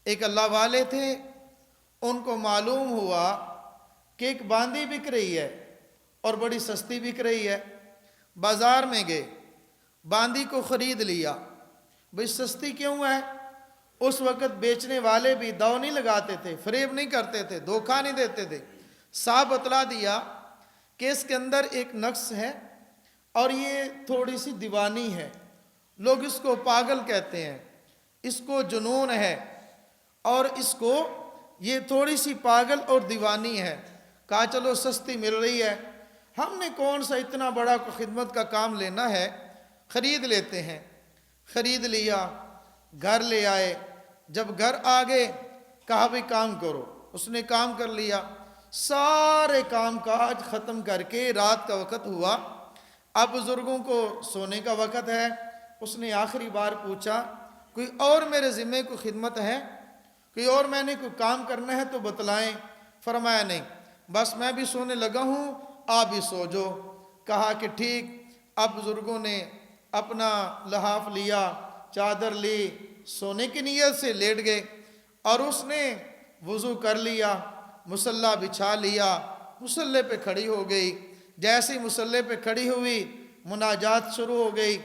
ایک اللہ والے تھے، ان کو معلوم ہوا کہ ایک باندی بک رہی ہے اور بڑی سستی بک رہی ہے۔ بازار میں گئے، باندی کو خرید لیا۔ بھئی سستی کیوں ہے؟ اس وقت بیچنے والے بھی داؤ نہیں لگاتے تھے، فریب نہیں کرتے تھے، دھوکہ نہیں دیتے تھے۔ صاحب بتلا دیا کہ اس کے اندر ایک نقص ہے اور یہ تھوڑی سی دیوانی ہے، لوگ اس کو پاگل کہتے ہیں، اس کو جنون ہے، اور اس کو یہ تھوڑی سی پاگل اور دیوانی ہے۔ کہا چلو سستی مل رہی ہے، ہم نے کون سا اتنا بڑا خدمت کا کام لینا ہے، خرید لیتے ہیں۔ خرید لیا، گھر لے آئے۔ جب گھر آگئے کہا بھی کام کرو، اس نے کام کر لیا۔ سارے کام کاج ختم کر کے رات کا وقت ہوا، اب بزرگوں کو سونے کا وقت ہے۔ اس نے آخری بار پوچھا کوئی اور میرے ذمے کو خدمت ہے، کوئی اور میں نے کوئی کام کرنا ہے تو بتلائیں۔ فرمایا نہیں، بس میں بھی سونے لگا ہوں، آپ بھی سو جو۔ کہا کہ ٹھیک۔ اب بزرگوں نے اپنا لحاف لیا، چادر لی، سونے کی نیت سے لیٹ گئے، اور اس نے وضو کر لیا، مصلی بچھا لیا، مصلی پہ کھڑی ہو گئی۔ جیسے ہی مصلی پہ کھڑی ہوئی، مناجات شروع ہو گئی۔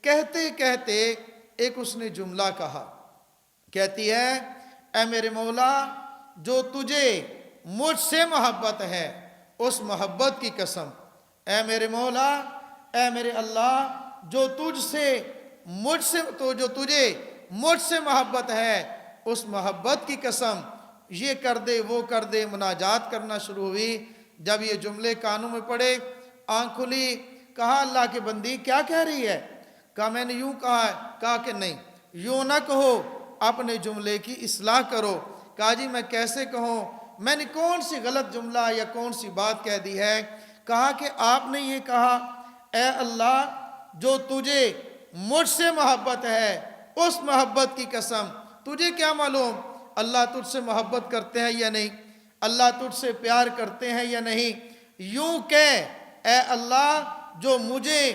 کہتے کہتے ایک اس نے جملہ کہا، کہتی ہے اے میرے مولا، جو تجھے مجھ سے محبت ہے اس محبت کی قسم، اے میرے مولا، اے میرے اللہ، جو تجھے مجھ سے محبت ہے اس محبت کی قسم، یہ کر دے وہ کر دے۔ مناجات کرنا شروع ہوئی۔ جب یہ جملے کانوں میں پڑے، آنکھ کھلی، کہا اللہ کے بندی کیا کہہ رہی ہے؟ کہا میں نے یوں کہا ہے۔ کہا کہ نہیں، یوں نہ کہو، اپنے جملے کی اصلاح کرو۔ کہا جی میں کیسے کہوں، میں نے کون سی غلط جملہ یا کون سی بات کہہ دی ہے؟ کہا کہ آپ نے یہ کہا اے اللہ، جو تجھے مجھ سے محبت ہے اس محبت کی قسم، تجھے کیا معلوم اللہ تجھ سے محبت کرتے ہیں یا نہیں، اللہ تجھ سے پیار کرتے ہیں یا نہیں؟ یوں کہہ اے اللہ، جو مجھے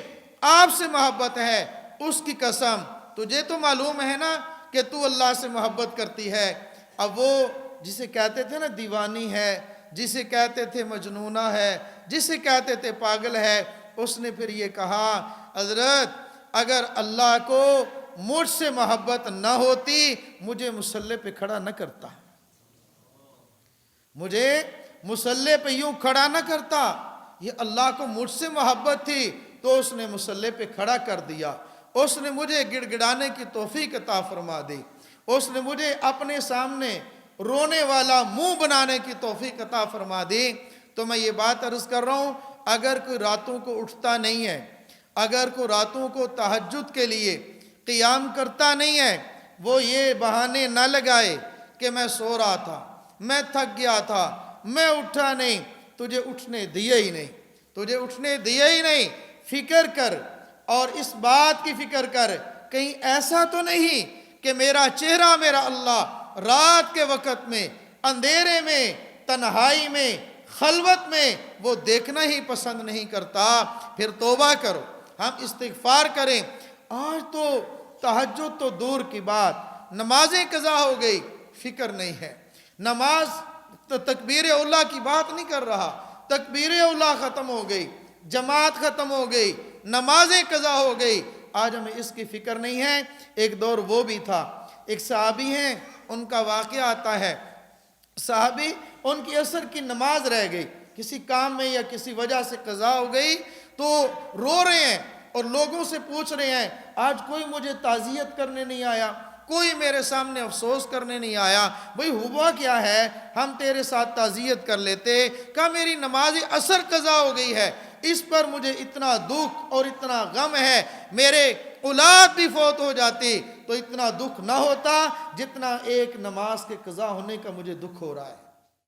آپ سے محبت ہے اس کی قسم، تجھے تو معلوم ہے نا کہ تو اللہ سے محبت کرتی ہے۔ اب وہ جسے کہتے تھے نا دیوانی ہے، جسے کہتے تھے مجنونہ ہے، جسے کہتے تھے پاگل ہے، اس نے پھر یہ کہا حضرت اگر اللہ کو مجھ سے محبت نہ ہوتی مجھے مصلی پہ کھڑا نہ کرتا، مجھے مصلی پہ یوں کھڑا نہ کرتا۔ یہ اللہ کو مجھ سے محبت تھی تو اس نے مصلی پہ کھڑا کر دیا، اس نے مجھے گڑ گڑانے کی توفیق عطا فرما دی، اس نے مجھے اپنے سامنے رونے والا منہ بنانے کی توفیق عطا فرما دی۔ تو میں یہ بات عرض کر رہا ہوں، اگر کوئی راتوں کو اٹھتا نہیں ہے، اگر کوئی راتوں کو تہجد کے لیے قیام کرتا نہیں ہے، وہ یہ بہانے نہ لگائے کہ میں سو رہا تھا، میں تھک گیا تھا، میں اٹھا نہیں۔ تجھے اٹھنے دیا ہی نہیں، تجھے اٹھنے دیا ہی نہیں۔ فکر کر اور اس بات کی فکر کر، کہیں ایسا تو نہیں کہ میرا چہرہ میرا اللہ رات کے وقت میں، اندھیرے میں، تنہائی میں، خلوت میں وہ دیکھنا ہی پسند نہیں کرتا۔ پھر توبہ کرو، ہم استغفار کریں۔ آج تو تہجد تو دور کی بات، نمازیں قضا ہو گئی، فکر نہیں ہے۔ نماز تکبیر اولیٰ کی بات نہیں کر رہا، تکبیر اولیٰ ختم ہو گئی، جماعت ختم ہو گئی، نمازیں قضا ہو گئی، آج ہمیں اس کی فکر نہیں ہے۔ ایک دور وہ بھی تھا، ایک صحابی ہیں، ان کا واقعہ آتا ہے، صحابی ان کی عصر کی نماز رہ گئی، کسی کام میں یا کسی وجہ سے قضا ہو گئی، تو رو رہے ہیں اور لوگوں سے پوچھ رہے ہیں آج کوئی مجھے تعزیت کرنے نہیں آیا، کوئی میرے سامنے افسوس کرنے نہیں آیا، بھئی ہوا کیا ہے، ہم تیرے ساتھ تعزیت کر لیتے۔ کہا میری نماز عصر قضا ہو گئی ہے، اس پر مجھے اتنا دکھ اور اتنا غم ہے، میرے اولاد بھی فوت ہو جاتی تو اتنا دکھ نہ ہوتا جتنا ایک نماز کے قضا ہونے کا مجھے دکھ ہو رہا ہے۔